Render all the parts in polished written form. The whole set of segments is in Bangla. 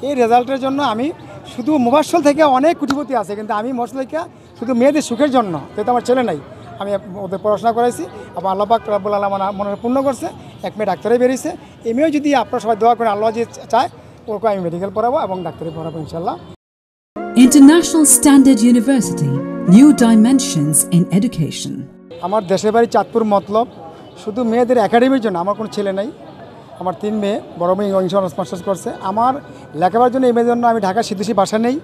এই রেজাল্টের জন্য আমি শুধু মোবাসল থেকে অনেক কোটিপতি আছে, কিন্তু আমি মশলাইকা শুধু মেয়েদের সুখের জন্য, যেহেতু আমার ছেলে নাই, আমি ওদের পড়াশোনা করাইছি। আবার আল্লাহ পাক রব্বুল আলামিন মনে পূর্ণ করছে, এক মেয়ে ডাক্তারে বেরিয়েছে। এই মেয়েও যদি আপনারা সবাই দোয়া করেন, আল্লাহ যে চায় ওকে আমি মেডিকেল পড়াবো এবং ডাক্তারি পড়াবো ইনশাল্লাহ। International Standard University, New Dimensions in Education. আমার দেশের বাড়ি চাঁদপুর মতলব। শুধু মেয়েদের একাডেমির জন্য, আমার কোনো ছেলে নেই, আমার 3 মেয়ে, বড় মেয়ে ইন্স্যুরেন্স মাস্টার্স করছে। আমার লেখাপড়ার জন্য এই মেয়ের জন্য আমি ঢাকা সিদ্ধুসি বাসা নেই।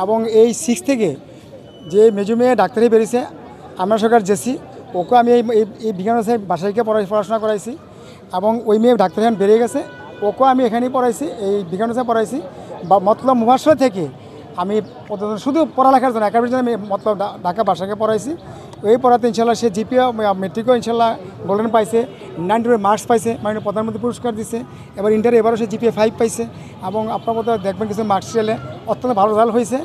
এবং এই 6 থেকে যে মেজু মেয়ে ডাক্তারি বেরিয়েছে, আমরা সরকার জেসি, ওকে আমি এই বিজ্ঞান বাসাইকে পড়াশোনা করাইছি। এবং ওই মেয়ে ডাক্তারি এখন বেরিয়ে গেছে, ওকেও আমি এখানেই পড়াইছি, এই বিজ্ঞান পড়াইছি। বা মতলব মুভাসল থেকে আমি শুধু পড়ালেখার জন্য একাডেমির জন্য আমি মতলব ঢাকা বাসাকে পড়াইছি। এই পড়াতে ইনশাল্লাহ সে জিপিও মেট্রিকও ইনশাল্লাহ গোল্ডেন পাইছে, 90 মার্কস পাইছে, মানে প্রধানমন্ত্রী পুরস্কার দিছে। এবার ইন্টার এবারও সে জিপিএ 5 পাইছে। এবং আপনার মতো দেখবেন কিছু মার্কশিয়ালে অত্যন্ত ভালো রেজাল্ট হয়েছে।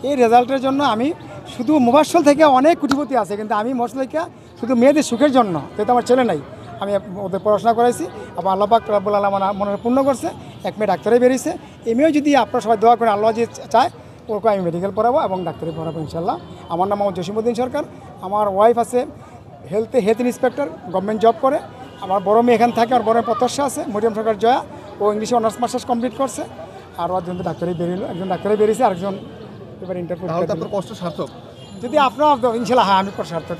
এই রেজাল্টের জন্য আমি শুধু মোবাসল থেকে অনেক কোটিপতি আছে, কিন্তু আমি মশলাইকা শুধু মেয়েদের সুখের জন্য, যেহেতু আমার ছেলে নাই, আমি ওদের পড়াশোনা করাইছি। আবার আল্লাহ পাক রব্বুল আলামিন মনে পূর্ণ করছে, এক মেয়ে ডাক্তারে বেরিয়েছে। এই মেয়েও যদি আপনারা সবাই দোয়া করেন, আল্লাহ যে চায় ওকে আমি মেডিকেল পড়াবো এবং ডাক্তারি পড়াবো ইনশাল্লাহ। আমার নাম মোহাম্মদ জসিমউদ্দিন সরকার। আমার ওয়াইফ আছে হেলথ ইন্সপেক্টর, গভর্নমেন্ট জব করে। আমার বড় মেয়ে এখানে থাকে, আর বড় মেয়ে প্রত্যাশা আছে মরিয়ম সরকার জয়া, ও ইংলিশে অনার্স মাস্টার্স কমপ্লিট করছে। আর একজন তো ডাক্তারি বেরিয়েলো, একজন ডাক্তারি বেরিয়েছে, আরেকজন এবার ইন্টারভিউ। কষ্ট সার্থক যদি আপনার ইনশাল্লাহ, হ্যাঁ আমি সার্থক।